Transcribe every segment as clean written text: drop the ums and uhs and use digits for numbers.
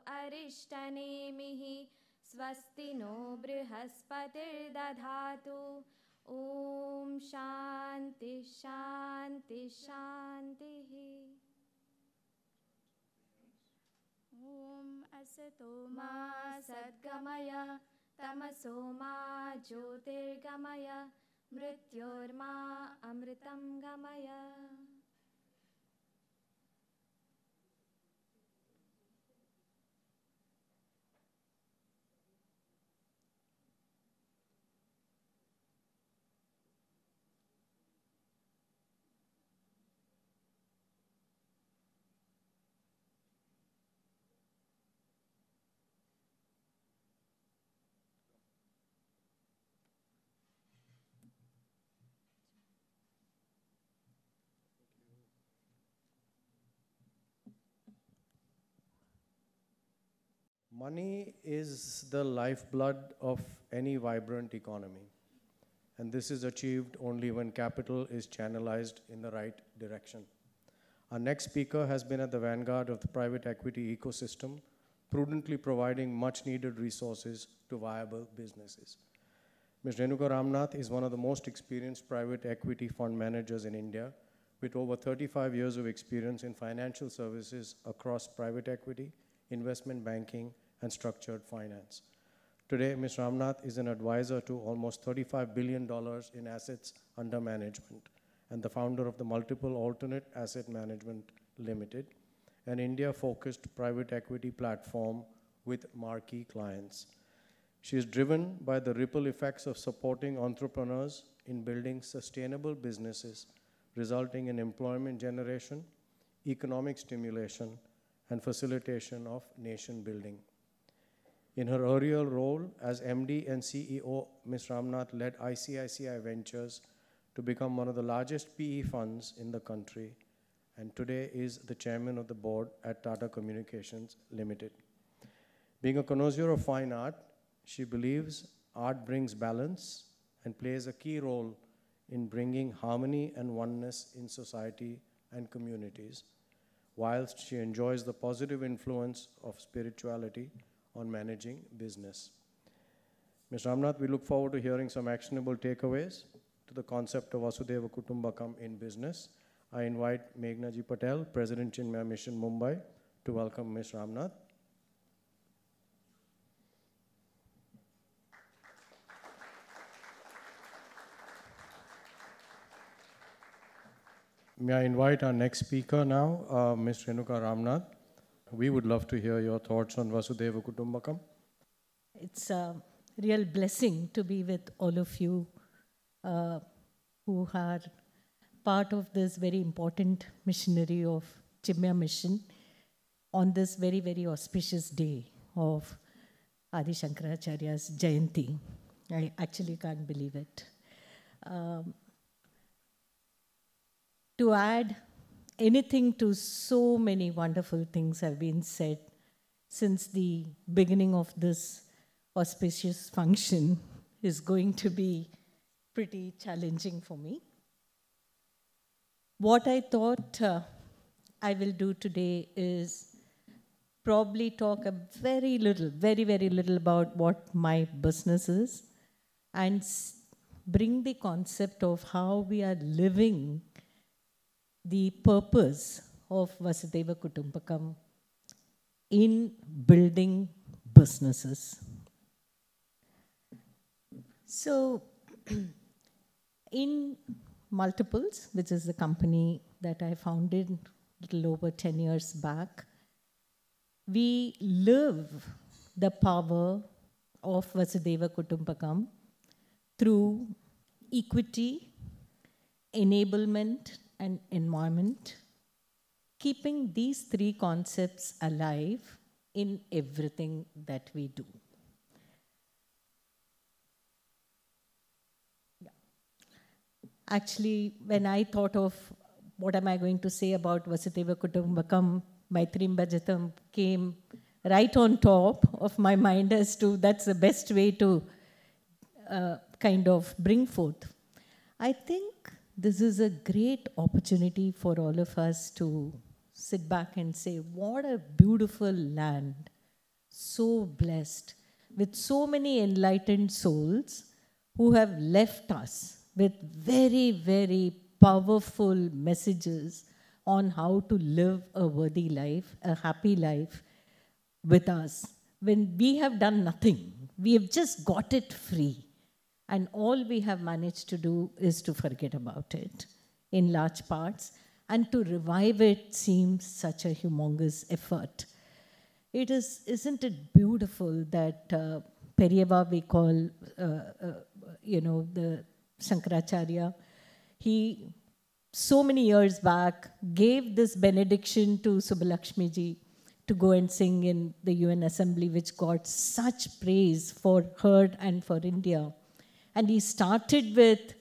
अरिष्टनेमिः स्वस्ति नो बृहस्पतिर्दधातु ॐ शान्ति शान्ति शान्तिः। ॐ असतो मा सद्गमय तमसो मा ज्योतिर्गमय मृत्योर्मा अमृतं गमय। Money is the lifeblood of any vibrant economy, and this is achieved only when capital is channelized in the right direction. Our next speaker has been at the vanguard of the private equity ecosystem, prudently providing much-needed resources to viable businesses. Ms. Renuka Ramnath is one of the most experienced private equity fund managers in India, with over 35 years of experience in financial services across private equity, investment banking, and structured finance. Today, Ms. Ramnath is an advisor to almost $35 billion in assets under management and the founder of the Multiple Alternate Asset Management Limited, an India-focused private equity platform with marquee clients. She is driven by the ripple effects of supporting entrepreneurs in building sustainable businesses, resulting in employment generation, economic stimulation, and facilitation of nation building. In her earlier role as MD and CEO, Ms. Ramnath led ICICI Ventures to become one of the largest PE funds in the country, and today is the chairman of the board at Tata Communications Limited. Being a connoisseur of fine art, she believes art brings balance and plays a key role in bringing harmony and oneness in society and communities, whilst she enjoys the positive influence of spirituality on managing business. Ms. Ramnath, we look forward to hearing some actionable takeaways to the concept of Vasudhaiva Kutumbakam in business. I invite Meghnaji Patel, President Chinmaya Mission Mumbai, to welcome Ms. Ramnath. May I invite our next speaker now, Ms. Renuka Ramnath. We would love to hear your thoughts on Vasudhaiva Kutumbakam. It's a real blessing to be with all of you who are part of this very important missionary of Chinmaya Mission on this very, very auspicious day of Adi Shankaracharya's Jayanti. I actually can't believe it. To add anything to so many wonderful things have been said since the beginning of this auspicious function is going to be pretty challenging for me. What I thought I will do today is probably talk a very little, very, very little about what my business is and bring the concept of how we are living the purpose of Vasudhaiva Kutumbakam in building businesses. So, in Multiples, which is the company that I founded a little over 10 years back, we live the power of Vasudhaiva Kutumbakam through equity, enablement, and environment, keeping these three concepts alive in everything that we do. Yeah. Actually, when I thought of what am I going to say about Vasudhaiva Kutumbakam, Maitreem Bhajata came right on top of my mind as to that's the best way to kind of bring forth. I think this is a great opportunity for all of us to sit back and say, what a beautiful land so blessed with so many enlightened souls who have left us with very, very powerful messages on how to live a worthy life, a happy life with us. When we have done nothing, we have just got it free. And all we have managed to do is to forget about it in large parts. And to revive it seems such a humongous effort. It is, isn't it beautiful that Periyava we call, the Shankaracharya, he so many years back gave this benediction to Subbalakshmi ji to go and sing in the UN Assembly, which got such praise for her and for India. And he started with,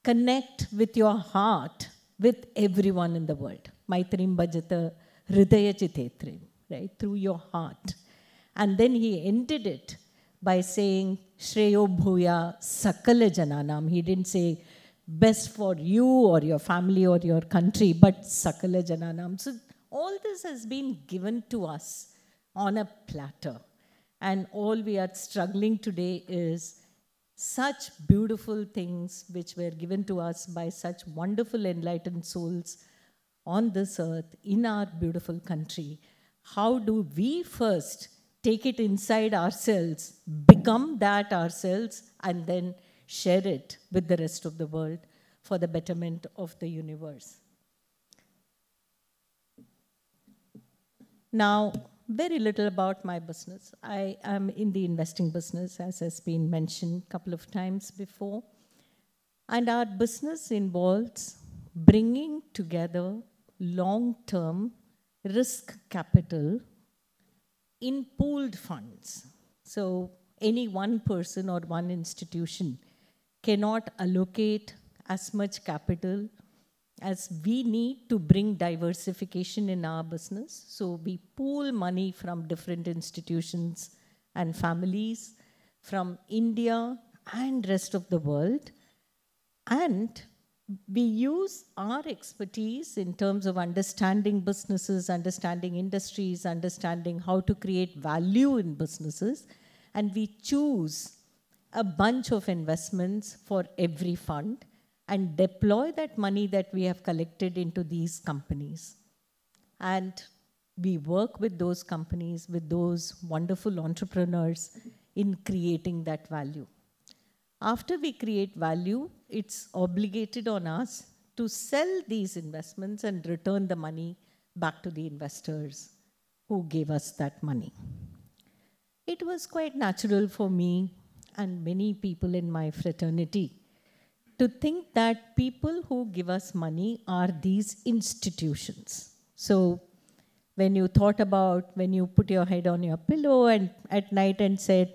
connect with your heart with everyone in the world. Maitreem Bhajata, Hridaya Chithetrim, right? Through your heart. And then he ended it by saying, Shreyo Bhuya Sakala Jananam. He didn't say, best for you or your family or your country, but Sakala Jananam. So all this has been given to us on a platter. And all we are struggling today is such beautiful things which were given to us by such wonderful enlightened souls on this earth, in our beautiful country. How do we first take it inside ourselves, become that ourselves, and then share it with the rest of the world for the betterment of the universe? Now, very little about my business. I am in the investing business, as has been mentioned a couple of times before. And our business involves bringing together long-term risk capital in pooled funds. So any one person or one institution cannot allocate as much capital as we need to bring diversification in our business. So we pool money from different institutions and families from India and rest of the world. And we use our expertise in terms of understanding businesses, understanding industries, understanding how to create value in businesses. And we choose a bunch of investments for every fund and deploy that money that we have collected into these companies. And we work with those companies, with those wonderful entrepreneurs in creating that value. After we create value, it's obligated on us to sell these investments and return the money back to the investors who gave us that money. It was quite natural for me and many people in my fraternity to think that people who give us money are these institutions. So when you thought about, when you put your head on your pillow and at night and said,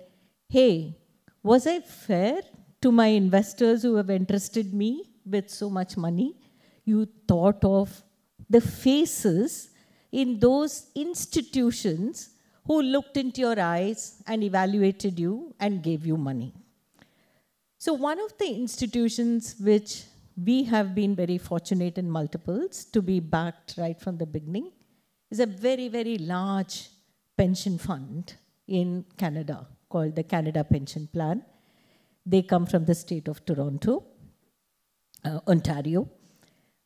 hey, was I fair to my investors who have entrusted me with so much money? You thought of the faces in those institutions who looked into your eyes and evaluated you and gave you money. So one of the institutions which we have been very fortunate in multiples to be backed right from the beginning is a very, very large pension fund in Canada called the Canada Pension Plan. They come from the state of Toronto, Ontario.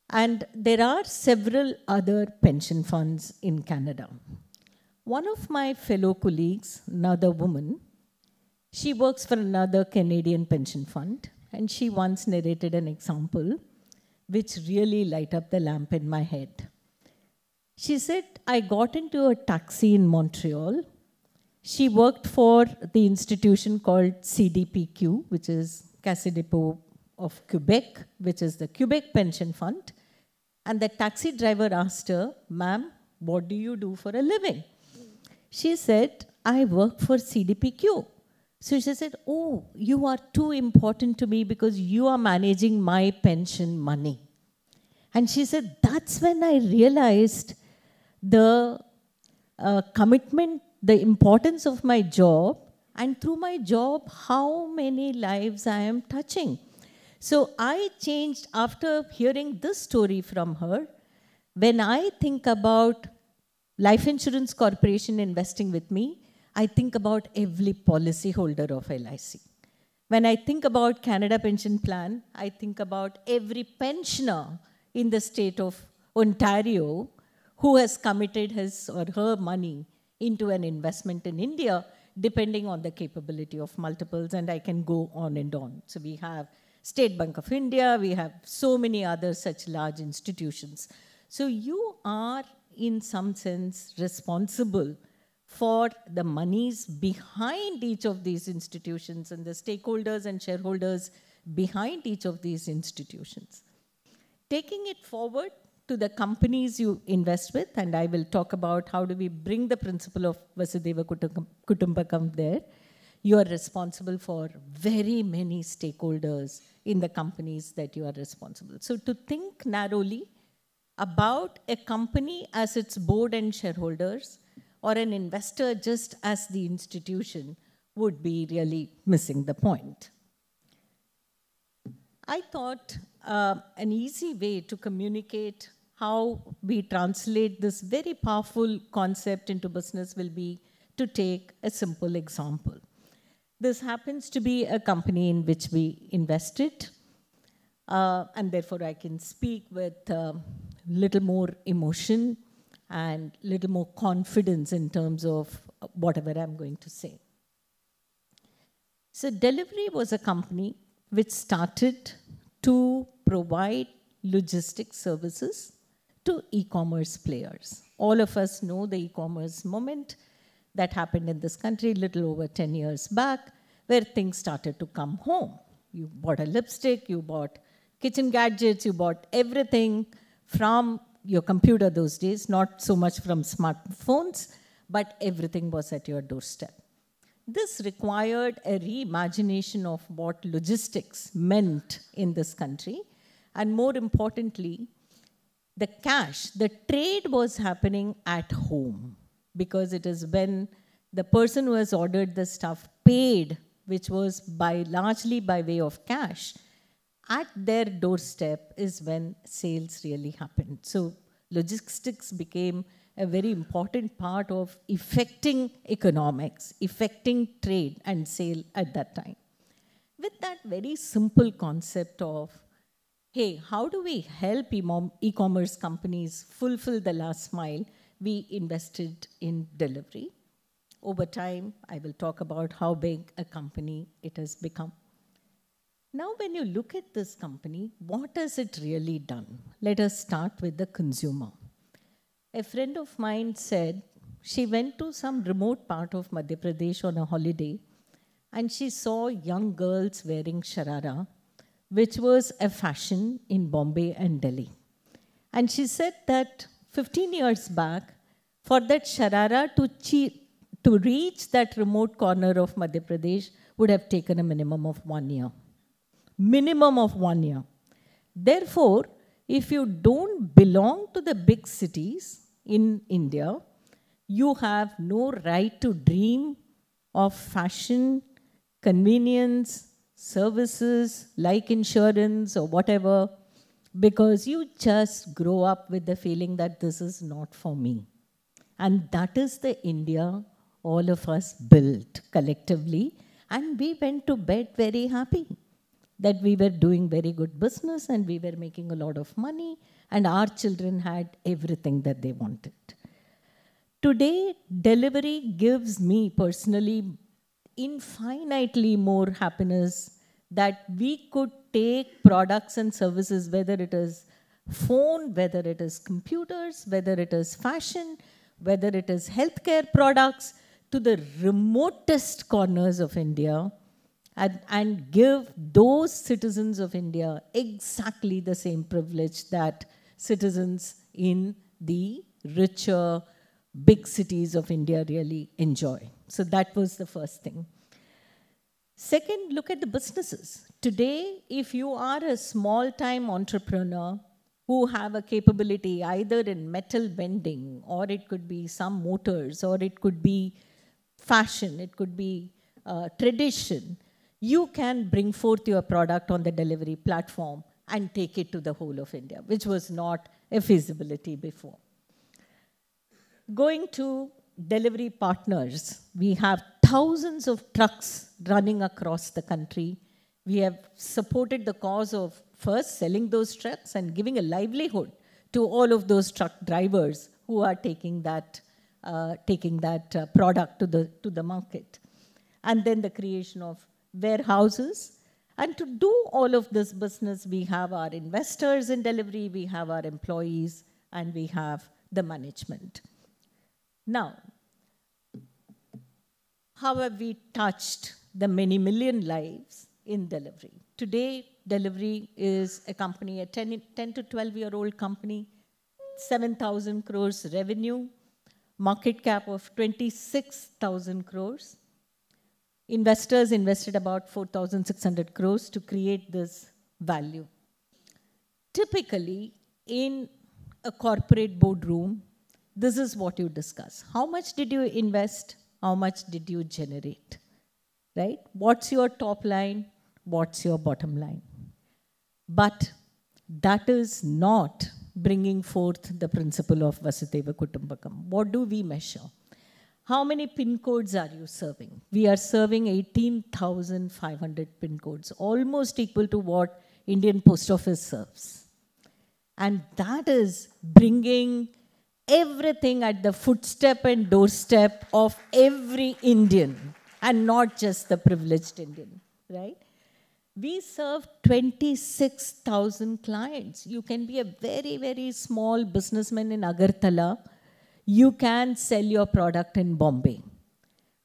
And there are several other pension funds in Canada. One of my fellow colleagues, another woman, she works for another Canadian pension fund, and she once narrated an example which really lit up the lamp in my head. She said, I got into a taxi in Montreal. She worked for the institution called CDPQ, which is Caisse de Dépôt of Quebec, which is the Quebec pension fund. And the taxi driver asked her, ma'am, what do you do for a living? She said, I work for CDPQ. So she said, oh, you are too important to me because you are managing my pension money. And she said, that's when I realized the commitment, the importance of my job, and through my job, how many lives I am touching. So I changed after hearing this story from her. When I think about Life Insurance Corporation investing with me, I think about every policyholder of LIC. When I think about Canada Pension Plan, I think about every pensioner in the state of Ontario who has committed his or her money into an investment in India, depending on the capability of multiples, and I can go on and on. So we have State Bank of India, we have so many other such large institutions. So you are, in some sense, responsible for the monies behind each of these institutions and the stakeholders and shareholders behind each of these institutions. Taking it forward to the companies you invest with, and I will talk about how do we bring the principle of Vasudhaiva Kutumbakam there. You are responsible for very many stakeholders in the companies that you are responsible. So to think narrowly about a company as its board and shareholders, or an investor just as the institution, would be really missing the point. I thought an easy way to communicate how we translate this very powerful concept into business will be to take a simple example. This happens to be a company in which we invested, and therefore I can speak with little more emotion and little more confidence in terms of whatever I'm going to say. So Delivery was a company which started to provide logistics services to e-commerce players. All of us know the e-commerce moment that happened in this country a little over 10 years back, where things started to come home. You bought a lipstick, you bought kitchen gadgets, you bought everything from your computer those days, not so much from smartphones, but everything was at your doorstep. This required a reimagination of what logistics meant in this country. And more importantly, the cash, the trade was happening at home, because it is when the person who has ordered the stuff paid, which was largely by way of cash, at their doorstep is when sales really happened. So logistics became a very important part of effecting economics, effecting trade and sale at that time. With that very simple concept of, hey, how do we help e-commerce companies fulfill the last mile, we invested in Delivery. Over time, I will talk about how big a company it has become. Now, when you look at this company, what has it really done? Let us start with the consumer. A friend of mine said she went to some remote part of Madhya Pradesh on a holiday, and she saw young girls wearing sharara, which was a fashion in Bombay and Delhi. And she said that 15 years back, for that sharara to reach that remote corner of Madhya Pradesh would have taken a minimum of 1 year. Minimum of 1 year. Therefore, if you don't belong to the big cities in India, you have no right to dream of fashion, convenience, services like insurance or whatever, because you just grow up with the feeling that this is not for me. And that is the India all of us built collectively, and we went to bed very happy that we were doing very good business and we were making a lot of money and our children had everything that they wanted. Today, Delivery gives me personally infinitely more happiness that we could take products and services, whether it is phone, whether it is computers, whether it is fashion, whether it is healthcare products, to the remotest corners of India, and give those citizens of India exactly the same privilege that citizens in the richer big cities of India really enjoy. So that was the first thing. Second, look at the businesses. Today, if you are a small-time entrepreneur who have a capability either in metal bending, or it could be some motors, or it could be fashion, it could be tradition, you can bring forth your product on the Delivery platform and take it to the whole of India, which was not a feasibility before. Going to delivery partners. We have thousands of trucks running across the country. We have supported the cause of first selling those trucks and giving a livelihood to all of those truck drivers who are taking that product to the market. And then the creation of warehouses. And to do all of this business, we have our investors in delivery, we have our employees, and we have the management. Now, how have we touched the many million lives in delivery? Today, delivery is a company, a 10 to 12-year-old company, 7,000 crores revenue, market cap of 26,000 crores. Investors invested about 4,600 crores to create this value. Typically, in a corporate boardroom, this is what you discuss. How much did you invest? How much did you generate? Right? What's your top line? What's your bottom line? But that is not bringing forth the principle of Vasudhaiva Kutumbakam. What do we measure? How many PIN codes are you serving? We are serving 18,500 PIN codes, almost equal to what Indian Post Office serves. And that is bringing everything at the footstep and doorstep of every Indian, and not just the privileged Indian, right? We serve 26,000 clients. You can be a very, very small businessman in Agartala. You can sell your product in Bombay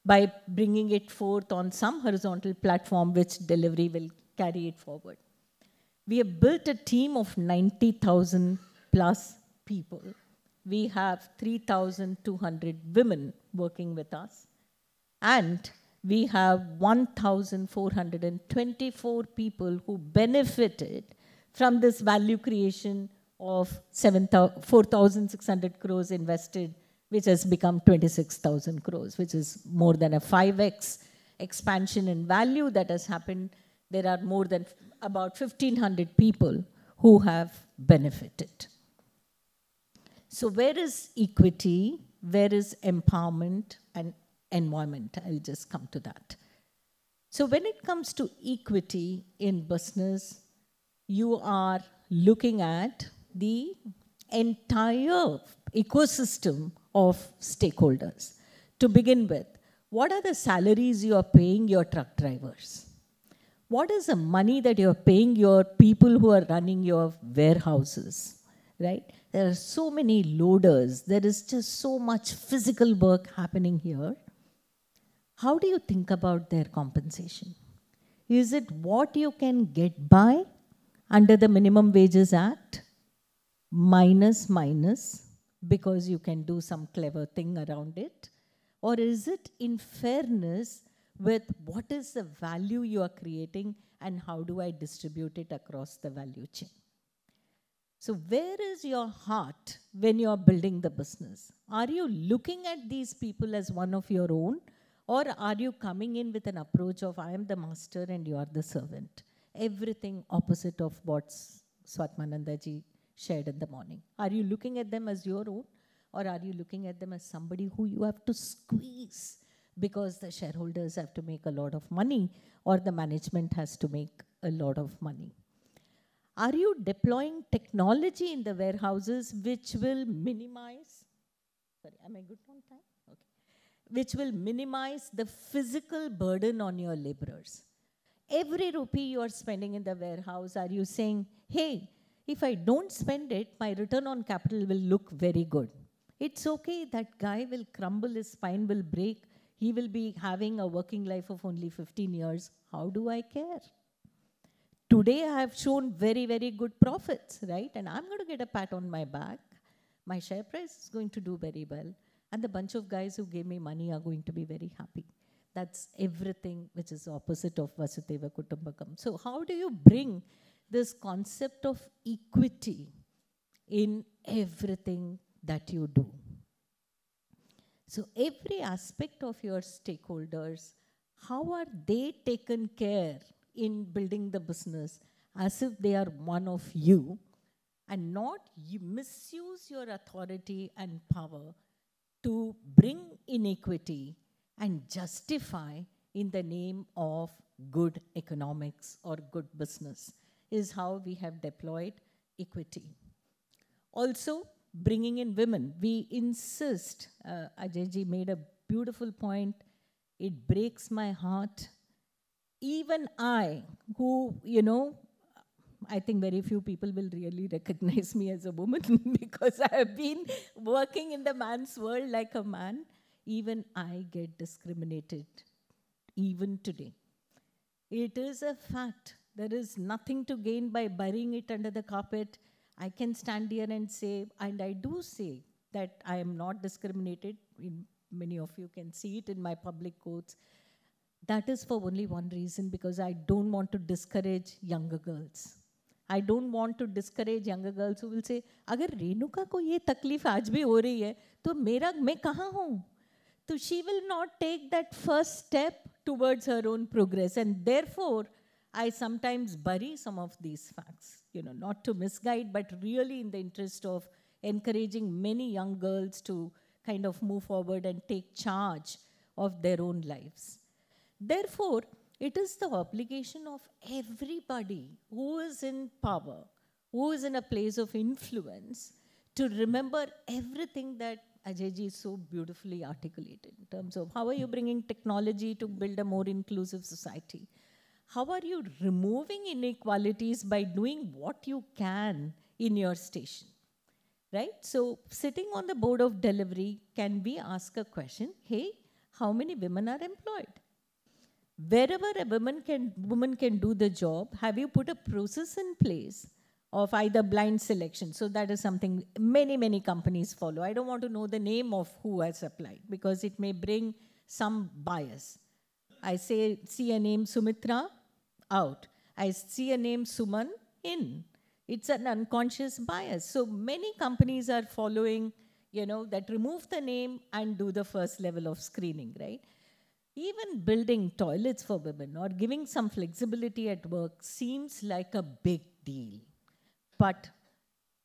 by bringing it forth on some horizontal platform which delivery will carry it forward. We have built a team of 90,000 plus people. We have 3,200 women working with us. And we have 1,424 people who benefited from this value creation of 4,600 crores invested, which has become 26,000 crores, which is more than a 5x expansion in value that has happened. There are more than about 1,500 people who have benefited. So where is equity? Where is empowerment and environment? I'll just come to that. So when it comes to equity in business, you are looking at the entire ecosystem of stakeholders. To begin with, what are the salaries you are paying your truck drivers? What is the money that you are paying your people who are running your warehouses, right? There are so many loaders. There is just so much physical work happening here. How do you think about their compensation? Is it what you can get by under the Minimum Wages Act? Minus, because you can do some clever thing around it? Or is it in fairness with what is the value you are creating and how do I distribute it across the value chain? So where is your heart when you are building the business? Are you looking at these people as one of your own? Or are you coming in with an approach of I am the master and you are the servant? Everything opposite of what Swatmananda ji shared in the morning. Are you looking at them as your own? Or are you looking at them as somebody who you have to squeeze because the shareholders have to make a lot of money or the management has to make a lot of money? Are you deploying technology in the warehouses which will minimize, am I good on time? Okay. Which will minimize the physical burden on your laborers? Every rupee you are spending in the warehouse, are you saying, hey, if I don't spend it, my return on capital will look very good. It's okay, that guy will crumble, his spine will break, he will be having a working life of only 15 years. How do I care? Today I have shown very, very good profits, right? And I'm going to get a pat on my back. My share price is going to do very well. And the bunch of guys who gave me money are going to be very happy. That's everything which is opposite of Vasudhaiva Kutumbakam. So how do you bring this concept of equity in everything that you do? So every aspect of your stakeholders, how are they taken care in building the business as if they are one of you, and not you misuse your authority and power to bring inequity and justify in the name of good economics or good business is how we have deployed equity. Also, bringing in women. We insist, Ajayji made a beautiful point, it breaks my heart. Even I, who, I think very few people will really recognize me as a woman because I have been working in the man's world like a man. Even I get discriminated, even today. It is a fact. There is nothing to gain by burying it under the carpet. I can stand here and say, and I do say, that I am not discriminated. Many of you can see it in my public quotes. That is for only one reason, because I don't want to discourage younger girls. I don't want to discourage younger girls who will say, अगर रेणुका को ये तकलीफ आज भी हो रही है, तो मैं कहाँ हूँ? So she will not take that first step towards her own progress. And therefore, I sometimes bury some of these facts, not to misguide, but really in the interest of encouraging many young girls to kind of move forward and take charge of their own lives. Therefore, it is the obligation of everybody who is in power, who is in a place of influence, to remember everything that Ajayji so beautifully articulated in terms of how are you bringing technology to build a more inclusive society? How are you removing inequalities by doing what you can in your station? Right? So sitting on the board of delivery, can we ask a question? Hey, how many women are employed? Wherever a woman can do the job, have you put a process in place of either blind selection? So that is something many companies follow. I don't want to know the name of who has applied because it may bring some bias. I see a name Sumitra, out. I see a name Suman, in. It's an unconscious bias. So many companies are following, that remove the name and do the first level of screening, right? Even building toilets for women or giving some flexibility at work seems like a big deal. But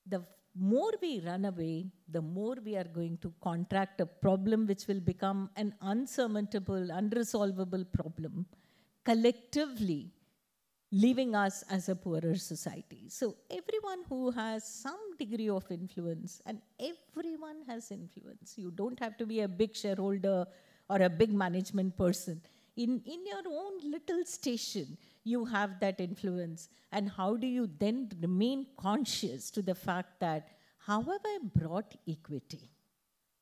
the more we run away, the more we are going to contract a problem which will become an unsurmountable, unresolvable problem, collectively leaving us as a poorer society. So everyone who has some degree of influence, and everyone has influence. You don't have to be a big shareholder or a big management person. In your own little station, you have that influence. And how do you then remain conscious to the fact that how have I brought equity?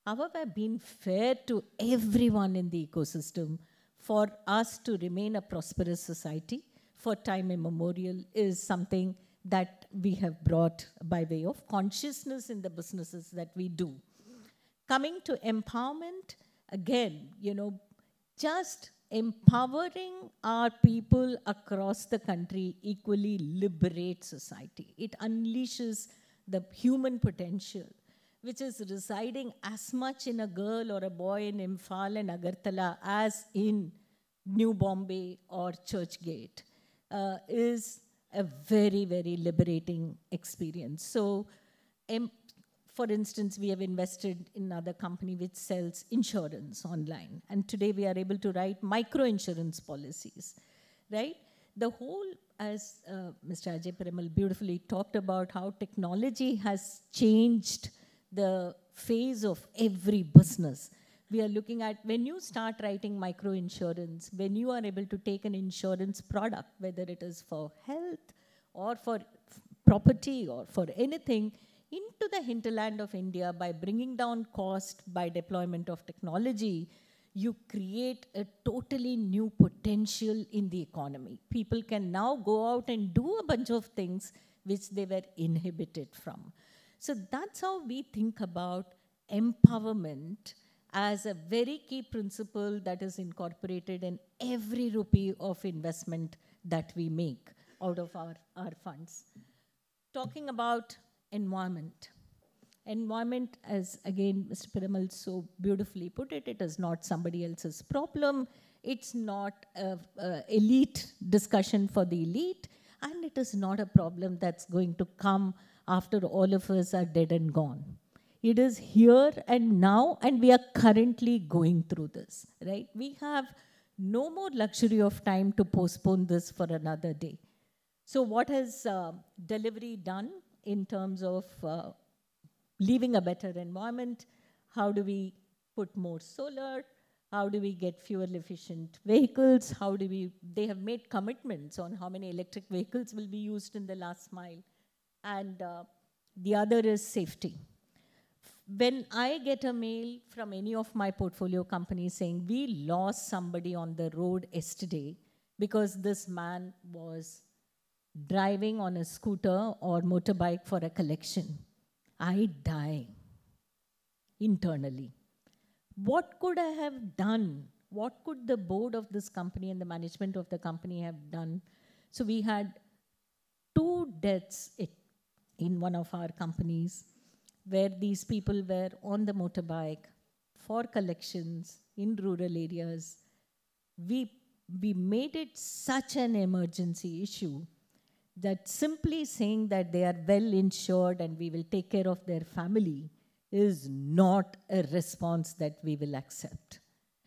How have I been fair to everyone in the ecosystem for us to remain a prosperous society for time immemorial is something that we have brought by way of consciousness in the businesses that we do. Coming to empowerment, again, just empowering our people across the country equally liberates society. It unleashes the human potential, which is residing as much in a girl or a boy in Imphal and Agartala as in New Bombay or Churchgate, is a very liberating experience. So, for instance, we have invested in another company which sells insurance online. And today we are able to write micro-insurance policies, right? The whole, as Mr. Ajay Parimal beautifully talked about, how technology has changed the phase of every business. We are looking at when you start writing micro-insurance, when you are able to take an insurance product, whether it is for health or for property or for anything, into the hinterland of India by bringing down cost by deployment of technology, you create a totally new potential in the economy. People can now go out and do a bunch of things which they were inhibited from. So that's how we think about empowerment as a very key principle that is incorporated in every rupee of investment that we make out of our funds. Talking about environment. Environment, as again Mr. Parimal so beautifully put it, it is not somebody else's problem. It's not an elite discussion for the elite, and it is not a problem that's going to come after all of us are dead and gone. It is here and now, and we are currently going through this, right? We have no more luxury of time to postpone this for another day. So what has delivery done in terms of leaving a better environment? How do we put more solar? How do we get fuel efficient vehicles? They have made commitments on how many electric vehicles will be used in the last mile. And the other is safety. When I get a mail from any of my portfolio companies saying, we lost somebody on the road yesterday because this man was driving on a scooter or motorbike for a collection, I die internally. What could I have done? What could the board of this company and the management of the company have done? So we had 2 deaths in one of our companies, where these people were on the motorbike for collections in rural areas. We made it such an emergency issue that simply saying that they are well insured and we will take care of their family is not a response that we will accept.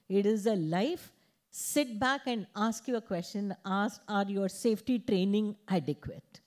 It is a life. Sit back and ask you a question. Ask, are your safety training adequate?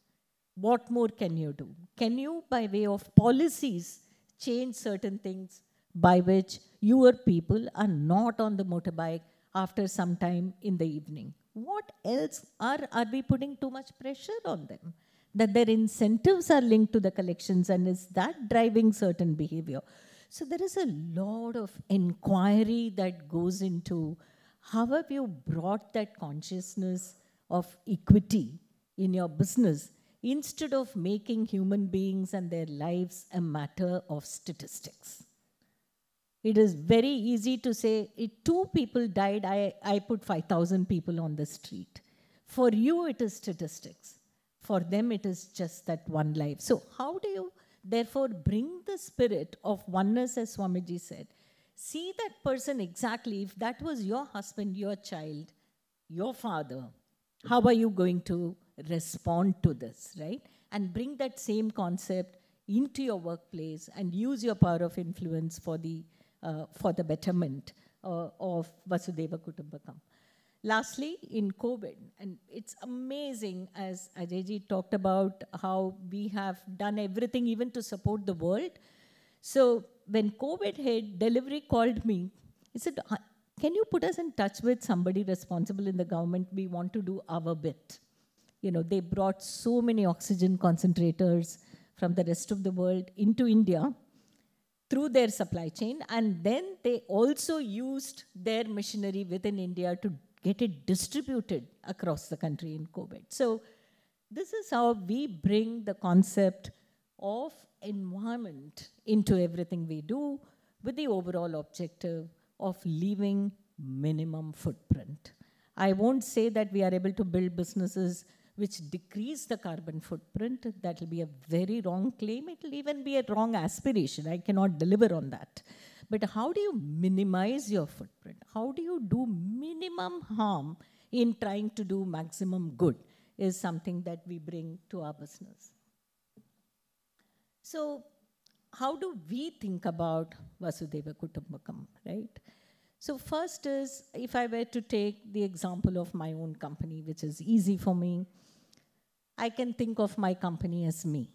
What more can you do? Can you, by way of policies, change certain things by which your people are not on the motorbike after some time in the evening? What else are we putting too much pressure on them? That their incentives are linked to the collections, and is that driving certain behavior? So there is a lot of inquiry that goes into how have you brought that consciousness of equity in your business, instead of making human beings and their lives a matter of statistics. It is very easy to say, if 2 people died, I put 5,000 people on the street. For you, it is statistics. For them, it is just that one life. So how do you, therefore, bring the spirit of oneness, as Swamiji said? See that person exactly. If that was your husband, your child, your father, how are you going to respond to this, right? And bring that same concept into your workplace and use your power of influence for the betterment of Vasudhaiva Kutumbakam. Lastly, in COVID, and it's amazing, as Ajayji talked about, how we have done everything even to support the world. So when COVID hit, delivery called me. He said, can you put us in touch with somebody responsible in the government? We want to do our bit. You know, they brought so many oxygen concentrators from the rest of the world into India through their supply chain. And then they also used their machinery within India to get it distributed across the country in COVID. So this is how we bring the concept of environment into everything we do, with the overall objective of leaving minimum footprint. I won't say that we are able to build businesses which decrease the carbon footprint. That will be a very wrong claim. It will even be a wrong aspiration. I cannot deliver on that. But how do you minimize your footprint? How do you do minimum harm in trying to do maximum good is something that we bring to our business. So how do we think about Vasudhaiva Kutumbakam, right? So first is, if I were to take the example of my own company, which is easy for me, I can think of my company as me.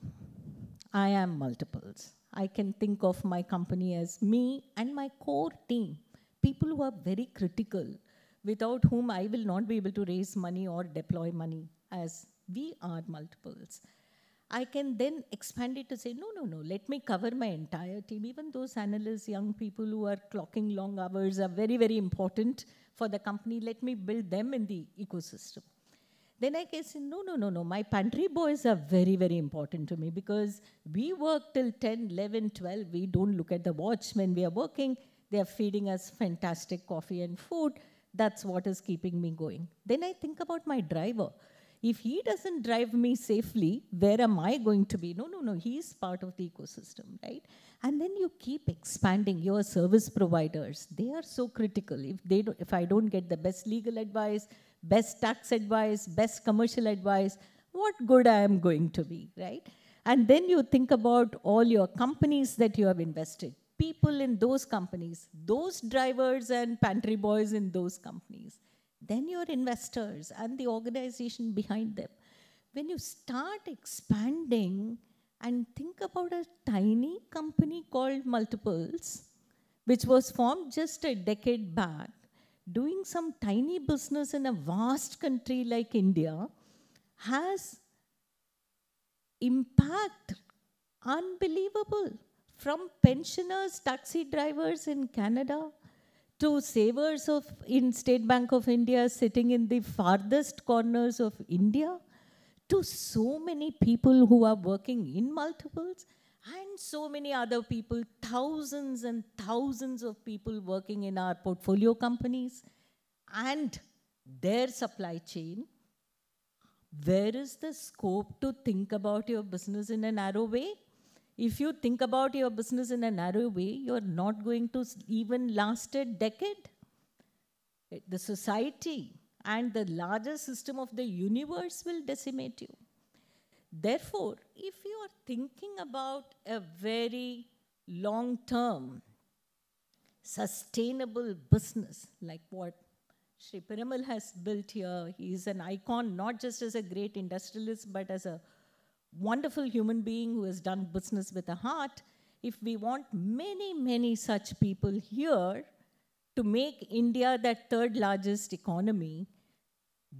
I am multiples. I can think of my company as me and my core team, people who are very critical, without whom I will not be able to raise money or deploy money, as we are multiples. I can then expand it to say, no, let me cover my entire team. Even those analysts, young people who are clocking long hours are very, very important for the company. Let me build them in the ecosystem. Then I can say, no, my pantry boys are very, very important to me, because we work till 10, 11, 12. We don't look at the watch when we are working. They are feeding us fantastic coffee and food. That's what is keeping me going. Then I think about my driver. If he doesn't drive me safely, where am I going to be? No, he's part of the ecosystem, right? And then you keep expanding your service providers. They are so critical. If I don't get the best legal advice, best tax advice, best commercial advice, what good I am going to be, right? And then you think about all your companies that you have invested, people in those companies, those drivers and pantry boys in those companies, then your investors and the organization behind them. When you start expanding and think about a tiny company called Multiples, which was formed just a decade back, doing some tiny business in a vast country like India, has impact unbelievable. From pensioners, taxi drivers in Canada, to savers in State Bank of India sitting in the farthest corners of India, to so many people who are working in Multiples, and so many other people, thousands and thousands of people working in our portfolio companies and their supply chain. Where is the scope to think about your business in a narrow way? If you think about your business in a narrow way, you're not going to even last a decade. The society and the larger system of the universe will decimate you. Therefore, if you are thinking about a very long-term, sustainable business, like what Sri Piramal has built here, he is an icon, not just as a great industrialist, but as a wonderful human being who has done business with a heart. If we want many, many such people here to make India that third largest economy,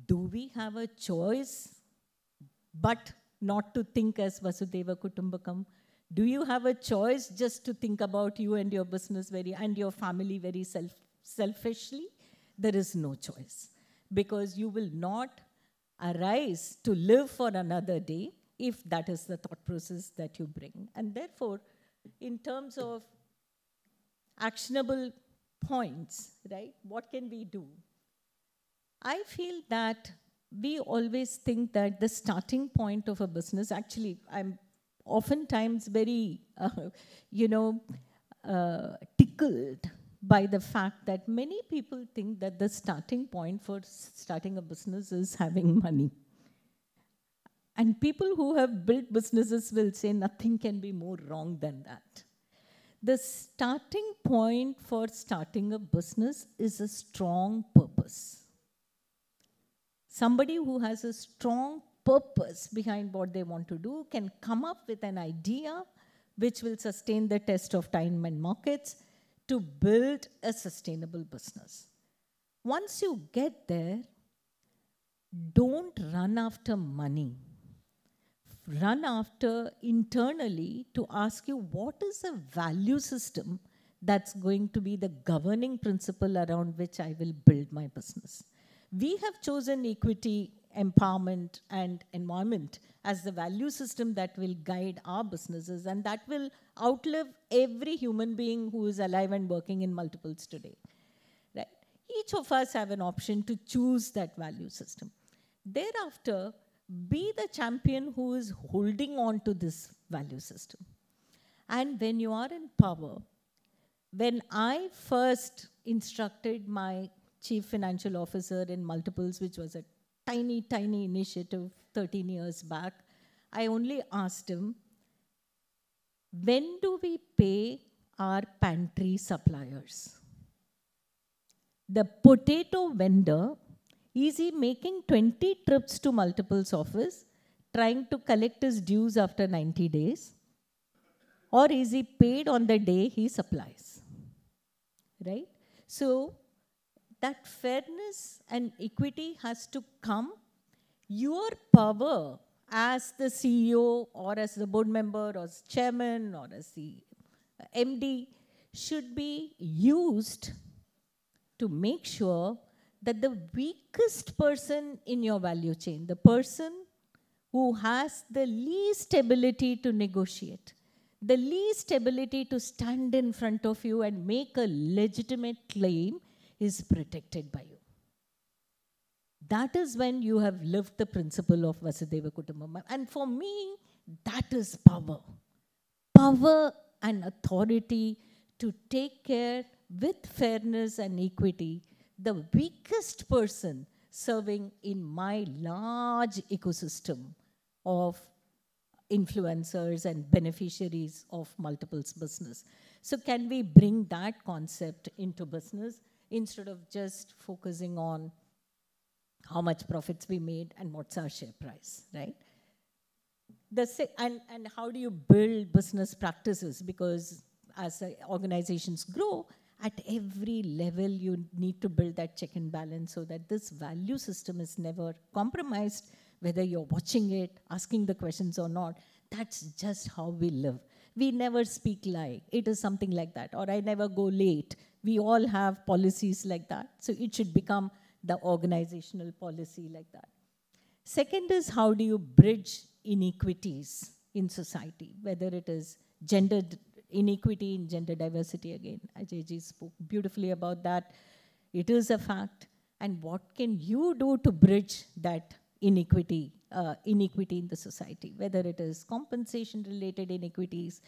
do we have a choice but not to think as Vasudhaiva Kutumbakam? Do you have a choice just to think about you and your business and your family very selfishly? There is no choice, because you will not arise to live for another day if that is the thought process that you bring. And therefore, in terms of actionable points, right, what can we do? I feel that we always think that the starting point of a business, actually, I'm oftentimes very, tickled by the fact that many people think that the starting point for starting a business is having money. And people who have built businesses will say nothing can be more wrong than that. The starting point for starting a business is a strong purpose. Somebody who has a strong purpose behind what they want to do can come up with an idea which will sustain the test of time and markets to build a sustainable business. Once you get there, don't run after money. Run after internally to ask you, what is a value system that's going to be the governing principle around which I will build my business? We have chosen equity, empowerment, and environment as the value system that will guide our businesses, and that will outlive every human being who is alive and working in Multiples today. Right? Each of us have an option to choose that value system. Thereafter, be the champion who is holding on to this value system. And when you are in power, when I first instructed my chief financial officer in Multiples, which was a tiny, tiny initiative 13 years back, I only asked him, when do we pay our pantry suppliers? The potato vendor, is he making 20 trips to Multiples office, trying to collect his dues after 90 days? Or is he paid on the day he supplies? Right? So that fairness and equity has to come. Your power as the CEO or as the board member or as chairman or as the MD should be used to make sure that the weakest person in your value chain, the person who has the least ability to negotiate, the least ability to stand in front of you and make a legitimate claim, is protected by you. That is when you have lived the principle of Vasudhaiva Kutumbakam. And for me, that is power. Power and authority to take care with fairness and equity the weakest person serving in my large ecosystem of influencers and beneficiaries of multiples business. So can we bring that concept into business instead of just focusing on how much profits we made and what's our share price, right? And how do you build business practices? Because as organizations grow, at every level you need to build that check and balance so that this value system is never compromised, whether you're watching it, asking the questions or not. That's just how we live. We never speak lie. It is something like that. Or I never go late. We all have policies like that. So it should become the organizational policy like that. Second is, how do you bridge inequities in society, whether it is gender inequity in gender diversity. Again, Ajayji spoke beautifully about that. It is a fact. And what can you do to bridge that inequity in the society, whether it is compensation-related inequities,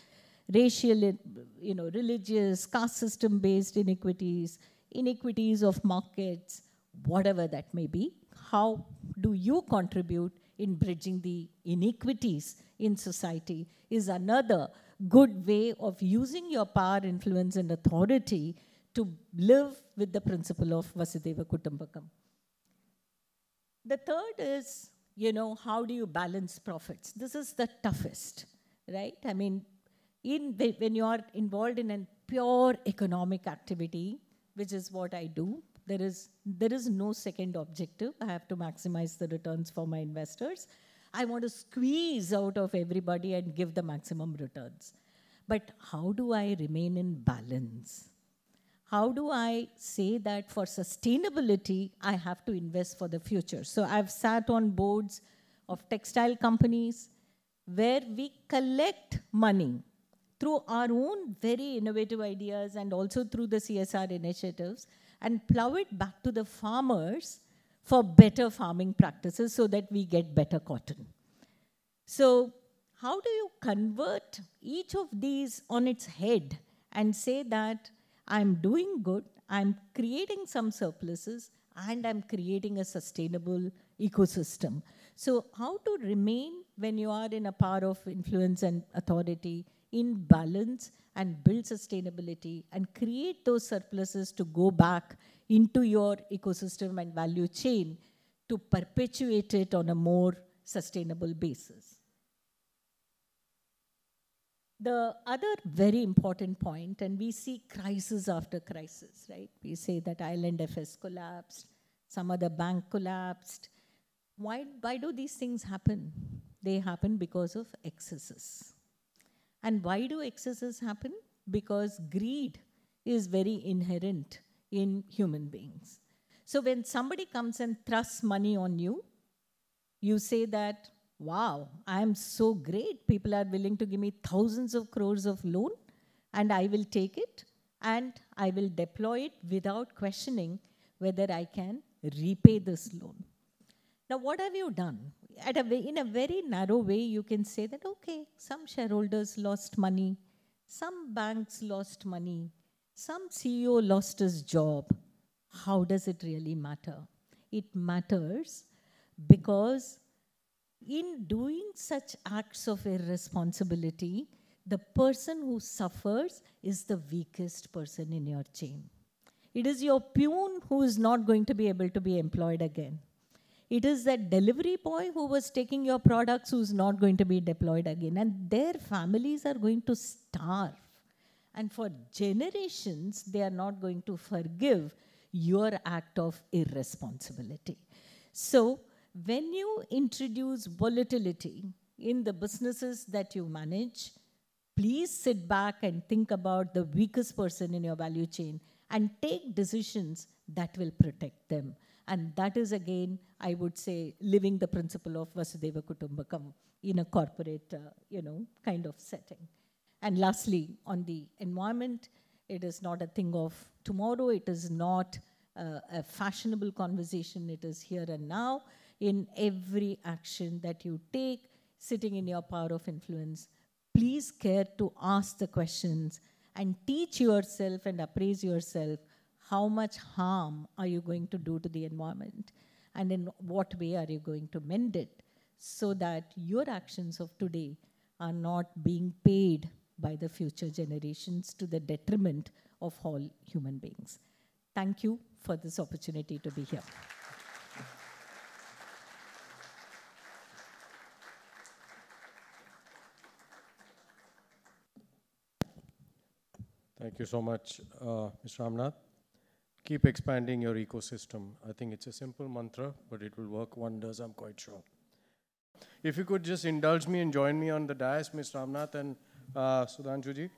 racial, religious, caste system-based inequities, inequities of markets, whatever that may be. How do you contribute in bridging the inequities in society is another good way of using your power, influence, and authority to live with the principle of Vasudhaiva Kutumbakam. The third is, how do you balance profits? This is the toughest, right? I mean, when you are involved in a pure economic activity, which is what I do, there is no second objective. I have to maximize the returns for my investors. I want to squeeze out of everybody and give the maximum returns. But how do I remain in balance? How do I say that for sustainability, I have to invest for the future? So I've sat on boards of textile companies where we collect money through our own very innovative ideas and also through the CSR initiatives and plow it back to the farmers for better farming practices so that we get better cotton. So how do you convert each of these on its head and say that I'm doing good, I'm creating some surpluses, and I'm creating a sustainable ecosystem? So how to remain, when you are in a power of influence and authority, in balance and build sustainability and create those surpluses to go back into your ecosystem and value chain to perpetuate it on a more sustainable basis. The other very important point, and we see crisis after crisis, right? We say that Island FS collapsed, some other bank collapsed. Why do these things happen? They happen because of excesses. And why do excesses happen? Because greed is very inherent in human beings. So when somebody comes and thrusts money on you, you say that, wow, I'm so great. People are willing to give me thousands of crores of loan, and I will take it, and I will deploy it without questioning whether I can repay this loan. Now, what have you done? In a very narrow way, you can say that, okay, some shareholders lost money, some banks lost money, some CEO lost his job. How does it really matter? It matters because in doing such acts of irresponsibility, the person who suffers is the weakest person in your chain. It is your peon who is not going to be able to be employed again. It is that delivery boy who was taking your products who's not going to be deployed again. And their families are going to starve. And for generations, they are not going to forgive your act of irresponsibility. So when you introduce volatility in the businesses that you manage, please sit back and think about the weakest person in your value chain and take decisions that will protect them. And that is, again, I would say, living the principle of Vasudhaiva Kutumbakam in a corporate, kind of setting. And lastly, on the environment, it is not a thing of tomorrow. It is not a fashionable conversation. It is here and now. In every action that you take, sitting in your power of influence, please care to ask the questions and teach yourself and appraise yourself. How much harm are you going to do to the environment? And in what way are you going to mend it so that your actions of today are not being paid by the future generations to the detriment of all human beings. Thank you for this opportunity to be here. Thank you so much, Mr. Ramnath. Keep expanding your ecosystem. I think it's a simple mantra, but it will work wonders, I'm quite sure. If you could just indulge me and join me on the dais, Mr. Ramnath and Sudhanshuji.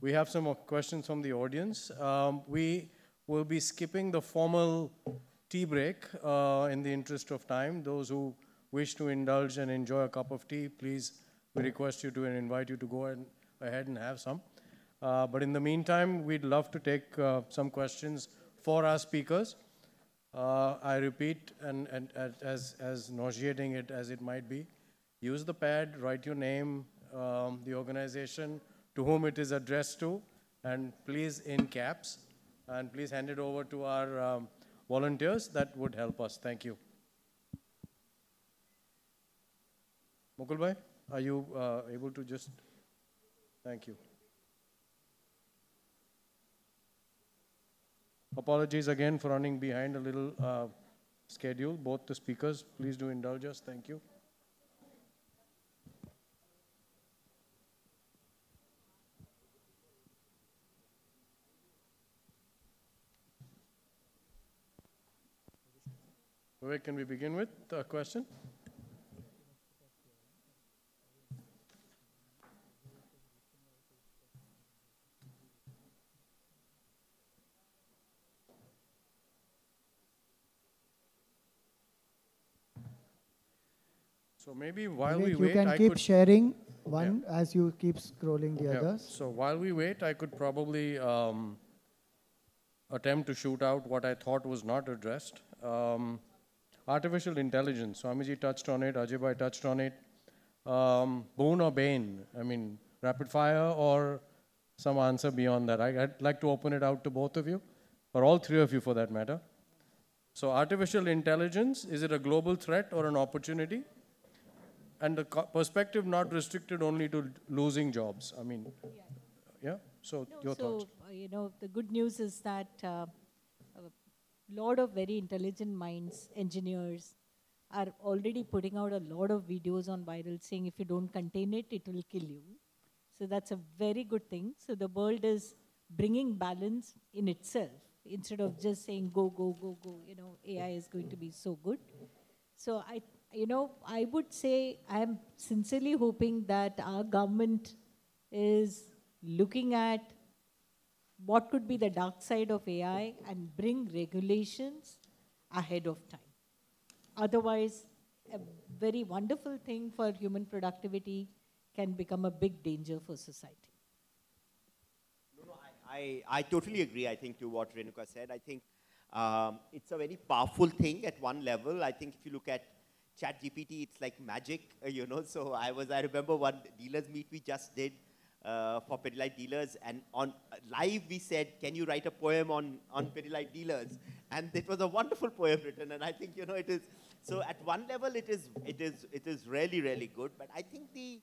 We have some questions from the audience. We will be skipping the formal tea break in the interest of time. Those who wish to indulge and enjoy a cup of tea, please, we request you to and invite you to go ahead and have some. But in the meantime, we'd love to take some questions for our speakers. I repeat, and as nauseating it as it might be, use the pad, write your name, the organization to whom it is addressed to, and please in caps, and please hand it over to our volunteers. That would help us. Thank you. Mukul bhai, are you able to just, thank you. Apologies again for running behind a little schedule. Both the speakers, please do indulge us. Thank you. Vivek, can we begin with a question? So maybe while we wait, you can keep sharing one as you keep scrolling the others. So while we wait, I could probably attempt to shoot out what I thought was not addressed. Artificial intelligence, Swamiji touched on it, Ajay bhai touched on it. Boon or bane? I mean, rapid fire or some answer beyond that? I'd like to open it out to both of you, or all three of you for that matter. So artificial intelligence, is it a global threat or an opportunity? And the perspective not restricted only to losing jobs. I mean, yeah? So your thoughts. You know, the good news is that a lot of very intelligent minds, engineers, are already putting out a lot of videos on viral saying if you don't contain it, it will kill you. So that's a very good thing. So the world is bringing balance in itself instead of just saying go, go, go, go. You know, AI is going to be so good. So I would say I am sincerely hoping that our government is looking at what could be the dark side of AI and bring regulations ahead of time. Otherwise, a very wonderful thing for human productivity can become a big danger for society. No, I totally agree, I think, to what Renuka said. I think it's a very powerful thing at one level. I think if you look at ChatGPT, it's like magic, you know. So I remember one dealers meet we just did for Pidilite dealers, and on live we said, can you write a poem on Pidilite dealers? And it was a wonderful poem written, and I think, you know, it is, so at one level it is really, really good, but I think the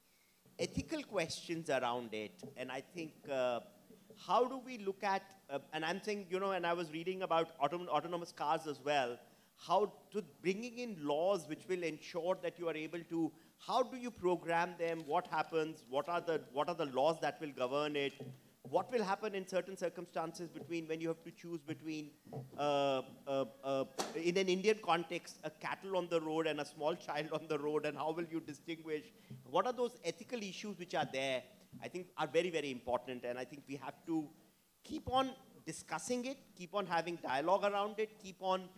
ethical questions around it, and I think how do we look at, and I'm saying, you know, and I was reading about autonomous cars as well, how to bringing in laws which will ensure that you are able to, how do you program them, what happens, what are the laws that will govern it, what will happen in certain circumstances between when you have to choose between, in an Indian context, a cattle on the road and a small child on the road, and how will you distinguish? What are those ethical issues which are there, I think are very, very important, and I think we have to keep on discussing it, keep on having dialogue around it, keep on